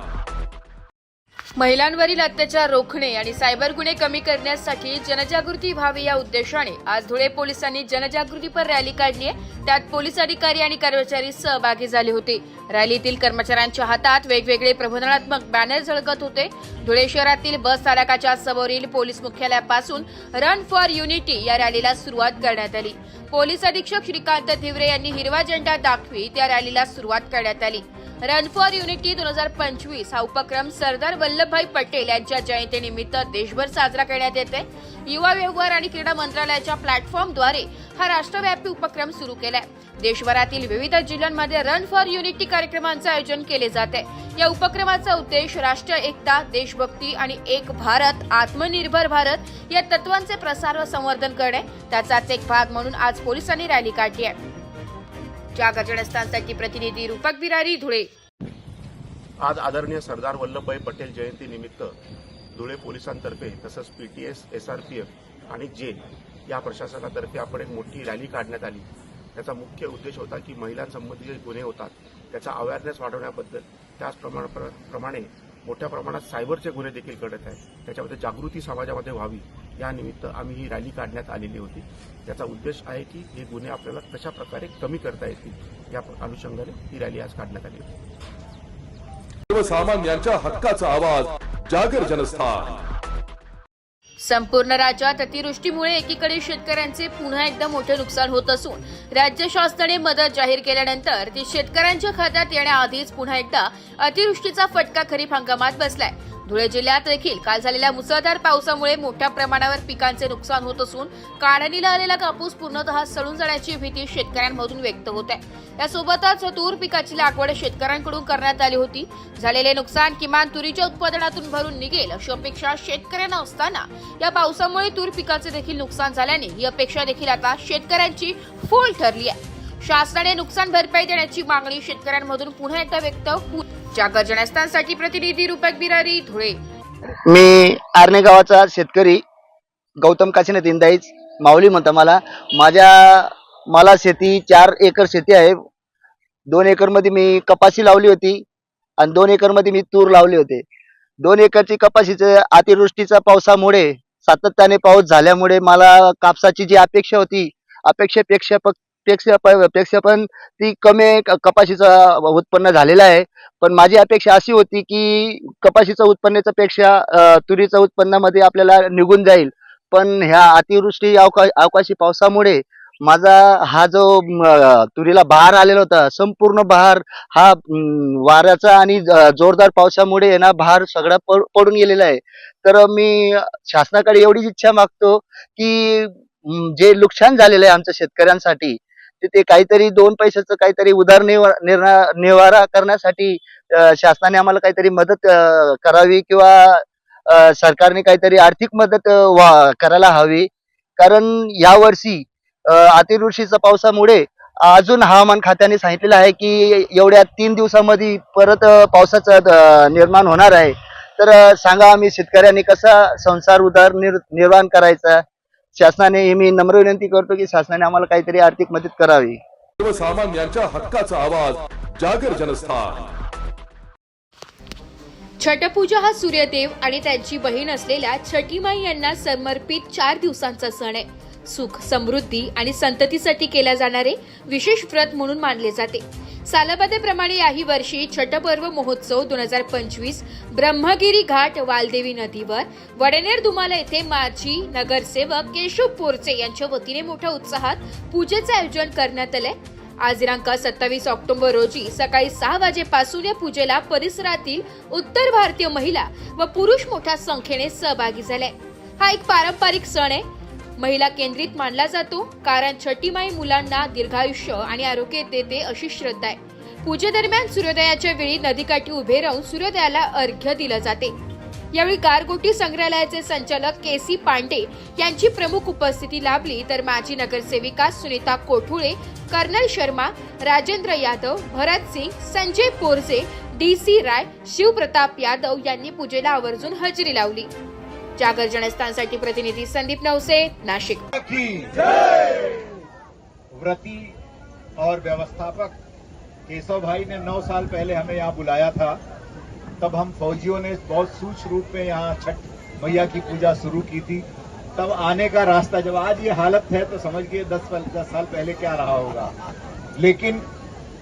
[SPEAKER 2] महिलांवरील अत्याचार रोखणे आणि सायबर गुन्हे कमी करण्यासाठी जनजागृती व्हावी या उद्देशाने आज धुळे पोलिसांनी जनजागृतीपर रॅली काढली आहे. त्यात पोलीस अधिकारी आणि कर्मचारी सहभागी झाले होते. रॅलीतील कर्मचाऱ्यांच्या हातात वेगवेगळे प्रबोधनात्मक बॅनर झळकत होते. धुळे शहरातील बस स्थानकाच्या समोरील पोलीस मुख्यालयापासून रन फॉर युनिटी या रॅलीला सुरुवात करण्यात आली. पोलीस अधीक्षक श्रीकांत धिवरे यांनी हिरवा झेंडा दाखवीत या रॅलीला सुरुवात करण्यात आली. रन फॉर युनिटी 2025 हा उपक्रम सरदार वल्लभभाई पटेल यांच्या जयंतीनिमित्त देशभर साजरा करण्यात येते. युवा व्यवहार आणि क्रीडा मंत्रालयाच्या प्लॅटफॉर्मद्वारे हा राष्ट्रव्यापी उपक्रम सुरू केलाय. देशभरातील विविध जिल्ह्यांमध्ये रन फॉर युनिटी कार्यक्रमांचे आयोजन केले जाते. या उपक्रमाचा उद्देश राष्ट्र एकता, देशभक्ती आणि एक भारत, आत्मनिर्भर भारत या तत्वांचे प्रसार व संवर्धन करणे. त्याचाच एक भाग म्हणून आज पोलिसांनी रॅली काढली आहे. जागर जनस्थानसाठी प्रतिनिधी रूपक बिरारी, धुळे.
[SPEAKER 10] आज आदरणीय सरदार वल्लभभाई पटेल जयंती निमित्त धुळे पोलिसांतर्फे तसंच PTS, SRPF आणि जेल या प्रशासनातर्फे आपण एक मोठी रॅली काढण्यात आली. त्याचा मुख्य उद्देश होता की महिलांसंबंधी जे गुन्हे होतात त्याचा अवेअरनेस वाढवण्याबद्दल, त्याचप्रमाणे मोठ्या प्रमाणात सायबरचे गुन्हे देखील घडत आहेत, त्याच्यामध्ये जागृती समाजामध्ये व्हावी या निमित्त आम्ही ही रॅली काढण्यात आलेली होती. त्याचा उद्देश आहे की हे गुन्हे आपल्याला कशा प्रकारे कमी करता येतील या अनुषंगाने ही रॅली आज काढण्यात आली होती.
[SPEAKER 1] सर्वसामान्यांच्या हक्काचा आवाज जागर जनस्थान.
[SPEAKER 2] संपूर्ण राज्यात अतिवृष्टीमुळे एकीकडे शेतकऱ्यांचे पुन्हा एकदा मोठे नुकसान होत असून राज्य शासनाने मदत जाहीर केल्यानंतर ती शेतकऱ्यांच्या खात्यात येण्याआधीच पुन्हा एकदा अतिवृष्टीचा फटका खरीप हंगामात बसलाय. धुळे जिल्ह्यात देखील काल झालेल्या मुसळधार पावसामुळे मोठ्या प्रमाणावर पिकांचे नुकसान होत असून काढणीला आलेला कापूस पूर्णतः सडून जाण्याची भीती शेतकऱ्यांमधून व्यक्त होत आहे. यासोबतच तूर पिकाची लागवड शेतकऱ्यांकडून करण्यात आली होती. झालेले नुकसान किमान तुरीच्या उत्पादनातून भरून निघेल अशी अपेक्षा शेतकऱ्यांना असताना या पावसामुळे तूर पिकाचे देखील नुकसान झाल्याने ही अपेक्षा देखील आता शेतकऱ्यांची फोल ठरली आहे. शासनाने नुकसान भरपाई देण्याची मागणी शेतकऱ्यांमधून पुन्हा एकदा व्यक्त होत. जागर जनस्थानसाठी प्रतिनिधी रूपक बिरारी, धुळे.
[SPEAKER 11] मी आर्णे गावाचा शेतकरी गौतम काशीनाथ इंदाईच माऊली म्हणता मला शेती 4 एकर शेती आहे. 2 एकर मध्ये मी कपाशी लावली होती आणि 2 एकर मध्ये मी तूर लावले होते. 2 एकरची कपाशीच्या अतिवृष्टीच्या पावसामुळे सातत्याने पाऊस झाल्यामुळे मला कापसाची जी अपेक्षा होती अपेक्षेपेक्षा पण ती कमी कपाशीचं उत्पन्न झालेलं आहे. पण माझी अपेक्षा अशी होती की कपाशीचं उत्पन्नाच्या पेक्षा तुरीचं उत्पन्नामध्ये आपल्याला निघून जाईल. पण ह्या अतिवृष्टी अवकाशी पावसामुळे माझा हा जो तुरीला बहार आलेला होता, संपूर्ण बहार हा वाऱ्याचा आणि जोरदार पावसामुळे ना बहार सगळा पडून गेलेला आहे. तर मी शासनाकडे एवढीच इच्छा मागतो की जे नुकसान झालेलं आहे आमच्या शेतकऱ्यांसाठी ते काहीतरी 2 पैशाचं काहीतरी उदरनिर्वाह करण्यासाठी शासनाने आम्हाला काहीतरी मदत करावी किंवा सरकारने काहीतरी आर्थिक मदत करायला हवी. कारण यावर्षी अतिवृष्टीच्या पावसामुळे अजून हवामान खात्याने सांगितलेलं आहे की एवढ्या 3 दिवसामध्ये परत पावसाचं निर्माण होणार आहे. तर सांगा आम्ही शेतकऱ्यांनी कसा संसार उदरनिर्वाह करायचा. शासनाने मी नम्र विनंती करतो की शासनाने आम्हाला काहीतरी आर्थिक मदत करावी.
[SPEAKER 1] सर्वसामान्यांच्या हक्काचा आवाज जागर जनस्थान.
[SPEAKER 2] छठपूजा हा सूर्यदेव आणि त्यांची बहीण असलेल्या छठीमाई यांना समर्पित 4 दिवसांचा सण आहे. सुख, समृद्धी आणि संततीसाठी केल्या जाणारे विशेष व्रत म्हणून मानले जाते. सालबादेप्रमाणे याही वर्षी छठपर्व महोत्सव 2025 ब्रह्मगिरी घाट वालदेवी नदीवर वडनेर दुमाला येथे माजी नगरसेवक केशव पोरचे यांच्या वतीने मोठ्या उत्साहात पूजेचे आयोजन करण्यात आले. आज दिनांक 27 ऑक्टोबर रोजी सकाळी 6 वाजेपासून या पूजेला परिसरातील उत्तर भारतीय महिला व पुरुष मोठ्या संख्येने सहभागी झाले. हा एक पारंपरिक सण आहे. महिला केंद्रित मानला जातो, कारण छठी माई मुलांना दीर्घायुष्य आणि आरोग्य देते अशी श्रद्धा आहे. पूजेदरम्यान सूर्योदयाच्या वेळी नदीकाठी उभे राहून सूर्योदयाला अर्घ्य दिलं जाते. यावेळी गारगोटी संग्रहालयाचे संचालक के.सी. पांडे यांची प्रमुख उपस्थिती लाभली, तर माजी नगरसेविका सुनीता कोठुळे, कर्नल शर्मा, राजेंद्र यादव, भरत सिंग, संजय पोरजे, डी.सी. राय, शिवप्रताप यादव यांनी पूजेला आवर्जून हजेरी लावली. जागर जनस्थानसाठी प्रतिनिधी संदीप नवसे, नाशिक.
[SPEAKER 12] व्रती और व्यवस्थापक केशव भाई ने 9 साल पहले हमें यहाँ बुलाया था. तब हम फौजियों ने बहुत सूक्ष्म रूप में यहाँ छठ मैया की पूजा शुरू की थी. तब आने का रास्ता, जब आज ये हालत है तो समझिए 10 साल पहले क्या रहा होगा. लेकिन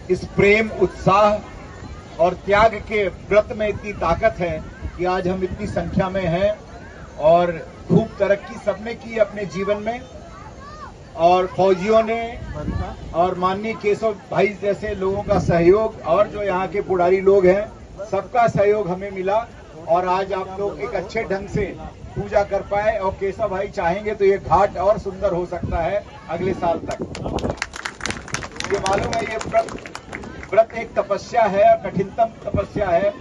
[SPEAKER 12] इस प्रेम, उत्साह और त्याग के व्रत में इतनी ताकत है कि आज हम इतनी संख्या में हैं और खूब तरक्की सबने की अपने जीवन में. और फौजियों ने और माननीय केशव भाई जैसे लोगों का सहयोग और जो यहाँ के पुजारी लोग हैं, सबका सहयोग हमें मिला और आज आप लोग एक अच्छे ढंग से पूजा कर पाए. और केशव भाई चाहेंगे तो ये घाट और सुंदर हो सकता है अगले साल तक. ये मालूम है, ये व्रत एक तपस्या है, कठिनतम तपस्या है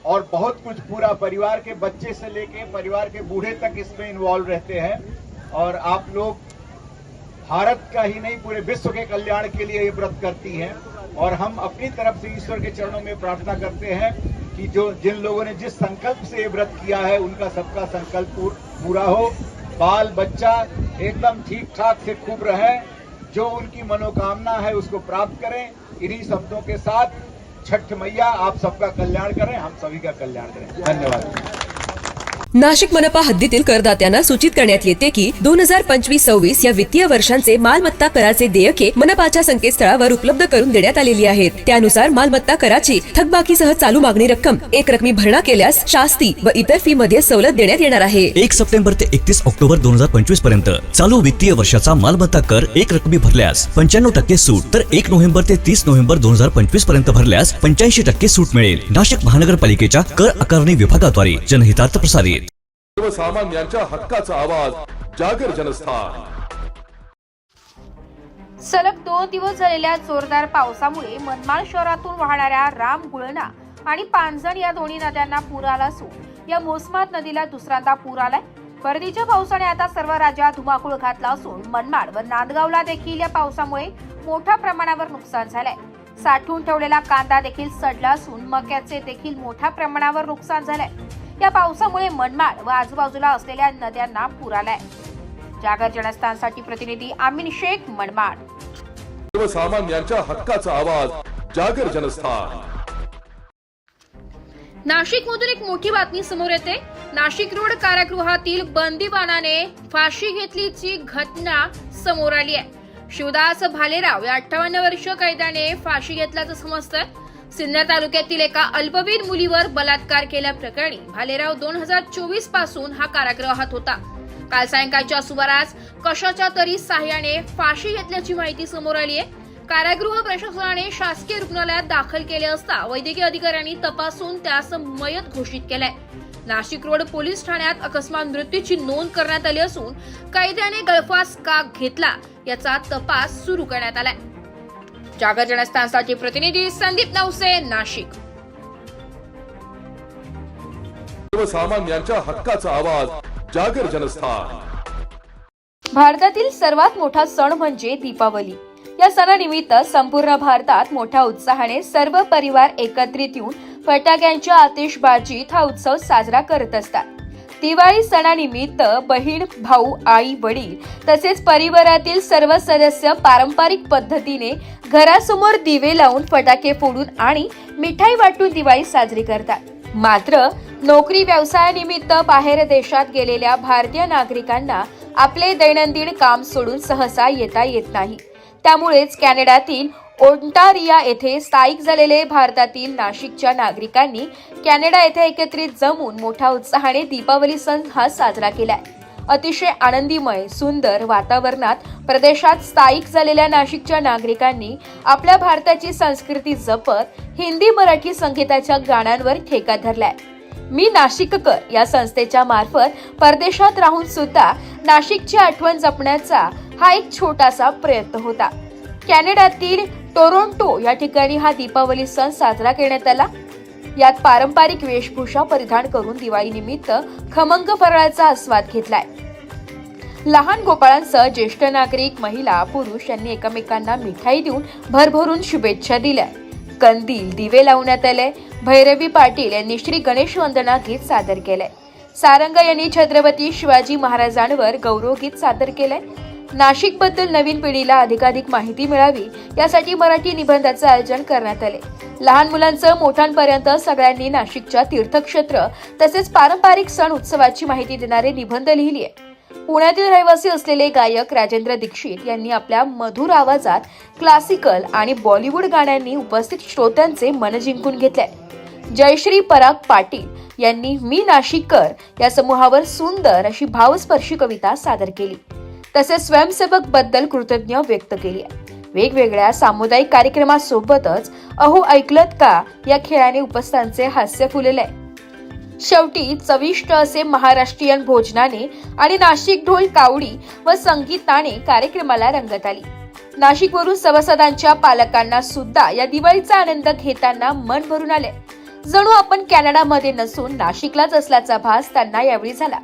[SPEAKER 12] और बहुत कुछ पूरा परिवार के बच्चे से लेके परिवार के बूढ़े तक इसमें इन्वॉल्व रहते हैं. और आप लोग भारत का ही नहीं पूरे विश्व के कल्याण के लिए ये व्रत करती हैं. और हम अपनी तरफ से ईश्वर के चरणों में प्रार्थना करते हैं कि जिन लोगों ने जिस संकल्प से ये व्रत किया है, उनका सबका संकल्प पूरा हो. बाल बच्चा एकदम ठीक ठाक से खूब रहे, जो उनकी मनोकामना है उसको प्राप्त करें. इन्हीं शब्दों के साथ छठ मैया आप सबका कल्याण करें, हम सभी का कल्याण करें. धन्यवाद.
[SPEAKER 7] नाशिक मनपा हद्दीतील करदात्यांना सूचित करण्यात येते की 2025-26 या वित्तीय वर्षांचे मालमत्ता कराचे देयके मनपाच्या संकेतस्थळावर उपलब्ध करून देण्यात आलेली आहेत. त्यानुसार मालमत्ता कराची थकबाकीसह चालू मागणी रक्कम एक रकमी भरणा केल्यास शास्ती व इतर फी मध्ये सवलत देण्यात येणार आहे.
[SPEAKER 8] 1 सप्टेंबर ते 31 ऑक्टोबर 2025 पर्यंत चालू वित्तीय वर्षाचा मालमत्ता कर एक रकमी भरल्यास 95% सूट, तर 1 नोव्हेंबर ते 30 नोव्हेंबर 2025 पर्यंत भरल्यास 85% सूट मिळेल. नाशिक महानगरपालिकेच्या कर आकारणी विभागाद्वारे जनहितार्थ प्रसारित.
[SPEAKER 1] सर्वसामान्यांच्या हक्काचा आवाज, जागर जनस्थान.
[SPEAKER 2] सलग 2 दिवस झालेल्या जोरदार पावसामुळे मनमाड शहरातून वाहणाऱ्या राम गुळणा आणि पांजण या दोन्ही नद्यांना पूर आला असून या मोसमात नदीला दुसऱ्यांदा पूर आलाय. परतीच्या पावसाने आता सर्व राज्यात धुमाकूळ घातला असून मनमाड व नांदगावला देखील या पावसामुळे मोठ्या प्रमाणावर नुकसान झालंय. साठवून ठेवलेला कांदा देखील सडला असून मक्याचे देखील मोठ्या प्रमाणावर नुकसान झालंय. या पावसामुळे मनमाड व आजूबाजूला असलेल्या नद्यांना पूर आलाय. जागर जनस्थानसाठी प्रतिनिधी आमीन शेख, मनमाड.
[SPEAKER 1] सर्वसामान्यांच्या हक्काचा आवाज, जागर जनस्थान.
[SPEAKER 2] नाशिकमधून एक मोठी बातमी समोर येते. नाशिक रोड कारागृहातील बंदीवानाने फाशी घेतल्याची घटना समोर आली आहे. शिवदास भालेराव या 58 वर्षीय कैद्याने फाशी घेतल्याचं समजतंय. सिन्नर तालुक्यातील एका अल्पवयीन मुलीवर बलात्कार केल्याप्रकरणी भालेराव 2024 पासून हा कारागृहात होता. काल सायंकाळच्या सुमारास कशाच्या तरी साह्याने फाशी घेतल्याची माहिती समोर आली आहे. कारागृह प्रशासनाने शासकीय रुग्णालयात दाखल केले असता वैद्यकीय अधिकाऱ्यांनी तपासून त्यास मयत घोषित केलंय. नाशिक रोड पोलीस ठाण्यात अकस्मात मृत्यूची नोंद करण्यात आली असून कैद्याने गळफास का घेतला याचा तपास सुरू करण्यात आलाय. जागर जनस्थानसाठी प्रतिनिधी संदीप नवसे, नाशिक.
[SPEAKER 1] सर्वसामान्यांच्या हक्काचा आवाज, जागर जनस्थान.
[SPEAKER 2] भारतातील सर्वात मोठा सण म्हणजे दीपावली. या सणानिमित्त संपूर्ण भारतात मोठ्या उत्साहाने सर्व परिवार एकत्रित येऊन फटाक्यांच्या आतिषबाजीत हा उत्सव साजरा करत असतात. दिवाळी सणानिमित्त बहीण, भाऊ, आई, वडील तसेच परिवारातील सर्व सदस्य पारंपरिक पद्धतीने घरासमोर दिवे लावून फटाके फोडून आणि मिठाई वाटून दिवाळी साजरी करतात. मात्र नोकरी व्यवसायानिमित्त बाहेर देशात गेलेल्या भारतीय नागरिकांना आपले दैनंदिन काम सोडून सहसा येता येत नाही. त्यामुळेच कॅनडातील ओंटारिया येथे स्थायिक झालेले भारतातील नाशिकच्या नागरिकांनी कॅनडा येथे एकत्रित जमून मोठ्या उत्साहाने दीपावली सण हा साजरा केलाय. अतिशय आनंदीमय सुंदर वातावरणात प्रदेशात स्थायिक झालेल्या नाशिकच्या नागरिकांनी आपल्या भारताची संस्कृती जपत हिंदी मराठी संगीताच्या गाण्यांवर ठेका धरलाय. मी नाशिककर या संस्थेच्या मार्फत परदेशात राहून सुद्धा नाशिकची आठवण जपण्याचा हा एक छोटासा प्रयत्न होता. कॅनडातील टोरंटो या ठिकाणी हा दीपावली सण साजरा करण्यात आला. यात पारंपरिक वेशभूषा परिधान करून दिवाळी निमित्त खमंग फराळाचा आस्वाद घेतलाय. लहान गोपाळांसह ज्येष्ठ नागरिक, महिला, पुरुष यांनी एकमेकांना मिठाई देऊन भरभरून शुभेच्छा दिल्या. कंदील, दिवे लावण्यात आले. भैरवी पाटील यांनी श्री गणेश वंदना गीत सादर केलंय. सारंग यांनी छत्रपती शिवाजी महाराजांवर गौरव गीत सादर केलंय. नाशिकबद्दल नवीन पिढीला अधिकाधिक माहिती मिळावी यासाठी मराठी निबंधाचे आयोजन करण्यात आले. लहान मुलांसह मोठ्यांपर्यंत सगळ्यांनी नाशिकच्या तीर्थक्षेत्र तसेच पारंपरिक सण उत्सवाची माहिती देणारे निबंध लिहिली आहे. पुण्यातील रहिवासी असलेले गायक राजेंद्र दीक्षित यांनी आपल्या मधुर आवाजात क्लासिकल आणि बॉलिवूड गाण्यांनी उपस्थित श्रोत्यांचे मन जिंकून घेतले. जयश्री पराग पाटील यांनी मी नाशिककर या समूहावर सुंदर अशी भावस्पर्शी कविता सादर केली. तसेच स्वयंसेवक बद्दल कृतज्ञ व्यक्त केली आहे. वेगवेगळ्या सामुदायिक कार्यक्रमासोबतच अहो ऐकलत का या खेळाने उपस्थितांचे हास्य फुलले. शेवटी चविष्ट असे महाराष्ट्रीयन भोजनाने आणि नाशिक ढोल कावडी व संगीताने कार्यक्रमाला रंगत आली. नाशिकवरून सभासदांच्या पालकांना सुद्धा या दिवाळीचा आनंद घेताना मन भरून आले. जणू आपण कॅनडामध्ये नसून नाशिकलाच असल्याचा भास त्यांना यावेळी झाला.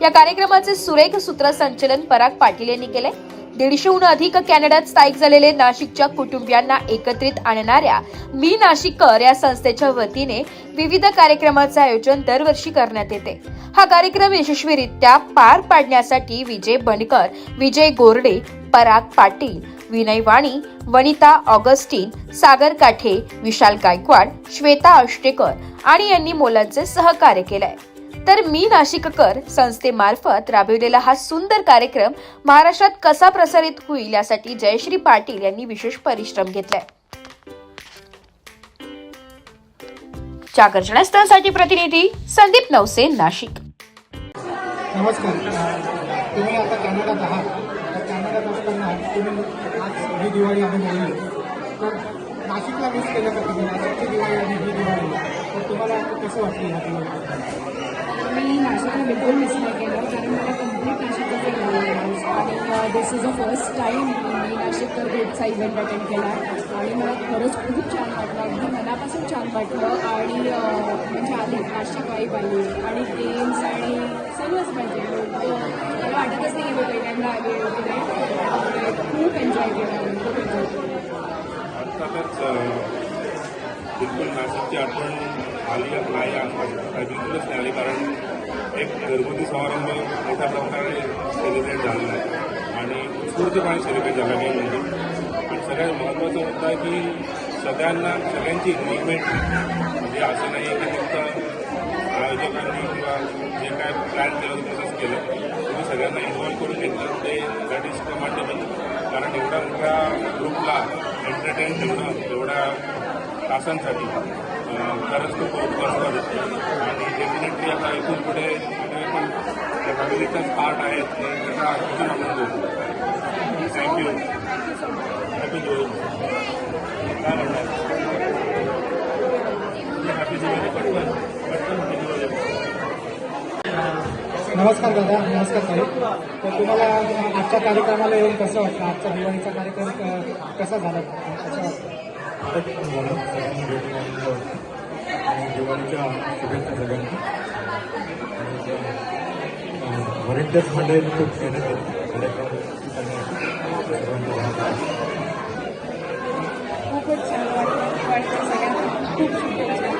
[SPEAKER 2] या कार्यक्रमाचे सुरेख सूत्रसंचलन पराग पाटील यांनी केले. 150हून अधिक कॅनडात स्थायिक झालेले नाशिकच्या कुटुंबियांना एकत्रित आणणाऱ्या मी नाशिककर या संस्थेच्या वतीने विविध कार्यक्रमाचे आयोजन दरवर्षी करण्यात येते. हा कार्यक्रम यशस्वीरित्या पार पाडण्यासाठी विजय बनकर, विजय गोरडे, पराग पाटील, विनय वाणी, वनिता ऑगस्टिन, सागर काठे, विशाल गायकवाड, श्वेता आष्टेकर आणि यांनी मोलांचे सहकार्य केलंय. तर मी नाशिककर संस्थेमार्फत राबविलेला हा सुंदर कार्यक्रम महाराष्ट्रात कसा प्रसारित होईल यासाठी जयश्री पाटील यांनी विशेष परिश्रम घेतलाय. जागर जनस्थानसाठी प्रतिनिधी संदीप नवसे, नाशिक.
[SPEAKER 9] नमस्कार. तुम्ही आता कॅनडात आहात. तर कॅनडात असताना तुम्ही आज ही दिवाळी अनुभवली, तर नाशिकला मिस केलं का तुम्ही? नाशिकची दिवाळी आणि ही दिवाळी, तर तुम्हाला कसं वाटतं ह्या दिवाळी?
[SPEAKER 13] मी नाशिकला बिलकुल मिस नाही केलं, कारण मला कम्प्लीट नाशिकचं आणि दिस इज अ फर्स्ट टाईम मी नाशिककर ग्रुपचा इव्हेंट अटेंड केला आणि मला खरंच खूप छान वाटलं, अगदी मनापासून छान वाटलं. आणि म्हणजे आली नाशिक वाईब आली आणि गेम्स आणि सगळंच म्हणजे मला वाटतच नाही की पहिल्यांदा आली वगैरे. खूप एन्जॉय केला, खूप एन्जॉय केलं.
[SPEAKER 10] बिलकुल नाशिकची आठवण आली नाही आज बिलकुलच नाही आली, कारण एक घरगुती समारंभ मोठ्या प्रकारे सेलिब्रेट झालेला आहे आणि उत्स्फूर्तपणे सेलिब्रेट झाला नाही म्हणजे. पण सगळ्यात महत्त्वाचा मुद्दा आहे की सगळ्यांची इन्व्हॉल्वमेंट, म्हणजे असं नाही की फक्त आयोजकांनी किंवा जे काय प्लॅन केलं होतं तसंच केलं, तुम्ही सगळ्यांना इन्व्हॉल्व करून घेतलं ते दॅट इज कमांडेबल. कारण एवढ्या मोठ्या ग्रुपला एंटरटेन ठेवणं एवढ्या तासांसाठी खरंच खूप कौतुकास्पद होतं. आणि डेफिनेटली आता इथून पुढे पण त्या फॅमिलीचाच पार्ट आहेत ते त्याचा अजून आपण घेऊ. थँक्यू. हॅपी दिवाळी. काय म्हणतात हॅपी दिवाळी. पटकन हॅपी दिवाळी.
[SPEAKER 9] नमस्कार दादा. नमस्कार ताई. तर तुम्हाला आजच्या कार्यक्रमाला येऊन कसं वाटतं? आजचा दिवाळीचा कार्यक्रम कसा झाला, कसं वाटतं?
[SPEAKER 12] दिवाळीच्या शुभेच्छा सगळ्यांना. व्हॉलेंटियर्स मंडळी खूप मेहनत घेतली
[SPEAKER 13] खूपच छान वाटतं सगळ्यांना. खूप शुभेच्छा.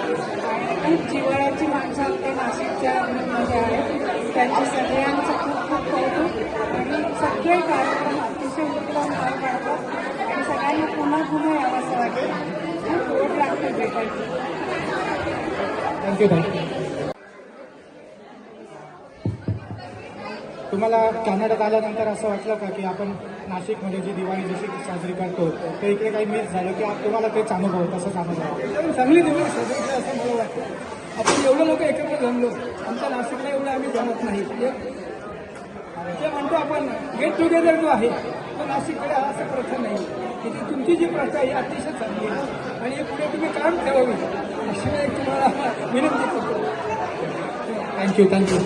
[SPEAKER 13] आणि खूप जिव्हाळ्याची माणसं आपल्या नाशिकच्या मध्ये आहेत, त्यांचे सगळ्यांचं खूप खूप कौतुक. आणि सगळे कार्यक्रम अतिशय उत्तम पार पाडतात आणि सगळ्यांना पुन्हा पुन्हा यावं असं वाटतं. खूप ओढ लागतं भेटायची.
[SPEAKER 9] थँक्यू. थँक्यू. तुम्हाला कॅनडात आल्यानंतर असं वाटलं का की आपण नाशिकमध्ये जी दिवाळी जशी साजरी करतो ते इकडे काही मिस झालं की तुम्हाला तेच अनुभव तसंच अनुभव? चांगली दिवाळी साजरी केली असं मला वाटतं. आपण एवढं लोक एकत्र जमलो, आमच्या नाशिकला एवढं आम्ही जमत नाही. जे म्हणतो आपण गेट टुगेदर जो आहे तो नाशिककडे असं प्रथा नाही की तुमची जी प्रथा आहे अतिशय चांगली आहे आणि हे पुढे तुम्ही कायम ठेवावी अशी एक तुम्हाला विनंती करतो.
[SPEAKER 13] थँक्यू.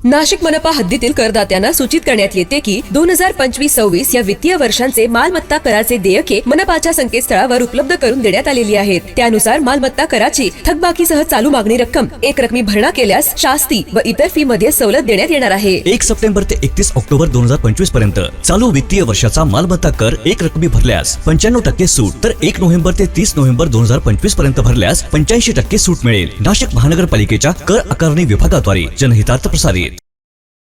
[SPEAKER 7] नाशिक मनपा हद्दीतील करदात्यांना सूचित करण्यात येते की 2025-26 या वित्तीय वर्षांचे मालमत्ता कराचे देयके मनपाच्या संकेतस्थळावर उपलब्ध करून देण्यात आलेली आहेत. त्यानुसार मालमत्ता कराची थकबाकीसह चालू मागणी रक्कम एक रकमी भरणा केल्यास शास्ती व इतर फी मध्ये सवलत देण्यात येणार आहे.
[SPEAKER 8] 1 सप्टेंबर ते 31 ऑक्टोबर 2025 पर्यंत चालू वित्तीय वर्षाचा मालमत्ता कर एक रकमी भरल्यास 95% सूट, तर 1 नोव्हेंबर ते 30 नोव्हेंबर 2025 पर्यंत भरल्यास 85% सूट मिळेल. नाशिक महानगरपालिकेच्या कर आकारणी विभागाद्वारे जनहितार्थ प्रसारित.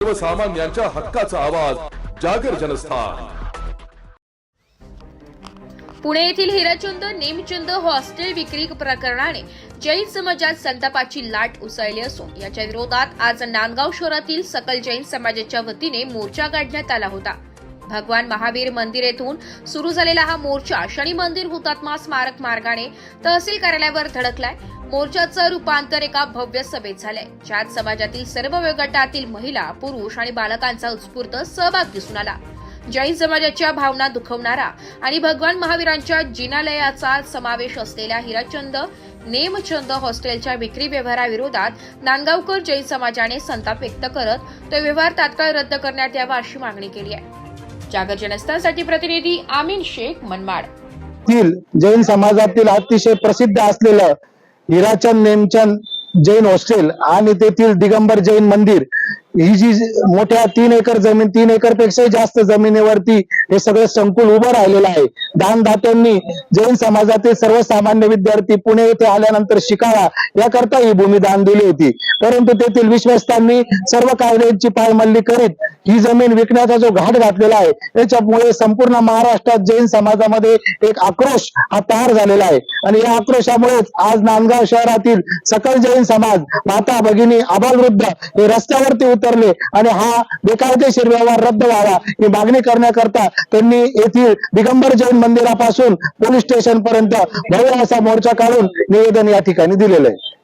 [SPEAKER 1] सर्वसामान्यांच्या हक्काचा आवाज जागर जनस्थान.
[SPEAKER 2] पुणे येथील हिराचंद नेमचंद हॉस्टेल विक्री प्रकरणाने जैन समाजात संतापाची लाट उसळली असून याच्या विरोधात आज नांदगाव शहरातील सकल जैन समाजाच्या वतीने मोर्चा काढण्यात आला होता. भगवान महावीर मंदिर येथून सुरू झालेला हा मोर्चा शनी मंदिर हुतात्मा स्मारक मार्गाने तहसील कार्यालयावर धडकलाय. मोर्चाचं रूपांतर एका भव्य सभेत झालंय, ज्यात समाजातील सर्व वयोगटातील महिला, पुरुष आणि बालकांचा उत्स्फूर्त सहभाग दिसून आला. जैन समाजाच्या भावना दुखवणारा आणि भगवान महावीरांच्या जिनालयाचा समावेश असलेल्या हिराचंद नेमचंद हॉस्टेलच्या विक्री व्यवहाराविरोधात नांदगावकर जैन समाजाने संताप व्यक्त करत तो व्यवहार तात्काळ रद्द करण्यात यावा अशी मागणी केली आहे. जागर जनस्थानसाठी प्रतिनिधी आमीन शेख, मनमाड.
[SPEAKER 3] जैन समाजातील अतिशय प्रसिद्ध असलेलं हिराचंद नेमचंद जैन हॉस्टेल आणि तेथील दिगंबर जैन मंदिर ही जी मोठ्या 3 एकर जमीन, 3 एकर पेक्षाही जास्त जमिनीवरती हे सगळं संकुल उभं राहिलेलं आहे. दानदात्यांनी जैन समाजातील सर्वसामान्य विद्यार्थी पुणे येथे आल्यानंतर शिकावा याकरता ही भूमी दान दिली होती. परंतु तेथील विश्वस्तांनी सर्व कायद्यांची पायमल्ली करीत ही जमीन विकण्याचा जो घाट घातलेला आहे, त्याच्यामुळे संपूर्ण महाराष्ट्रात जैन समाजामध्ये एक आक्रोश हा तयार झालेला आहे. आणि या आक्रोशामुळेच आज नांदगाव शहरातील सकल जैन समाज, माता भगिनी, आबालवृद्ध हे रस्त्यावरती उतरले आणि हा बेकायदेशीर व्यवहार रद्द व्हावा ही मागणी करण्याकरता त्यांनी येथील दिगंबर जैन मंदिरापासून पोलीस स्टेशन पर्यंत भव्य असा मोर्चा काढून निवेदन या ठिकाणी दिलेलं आहे.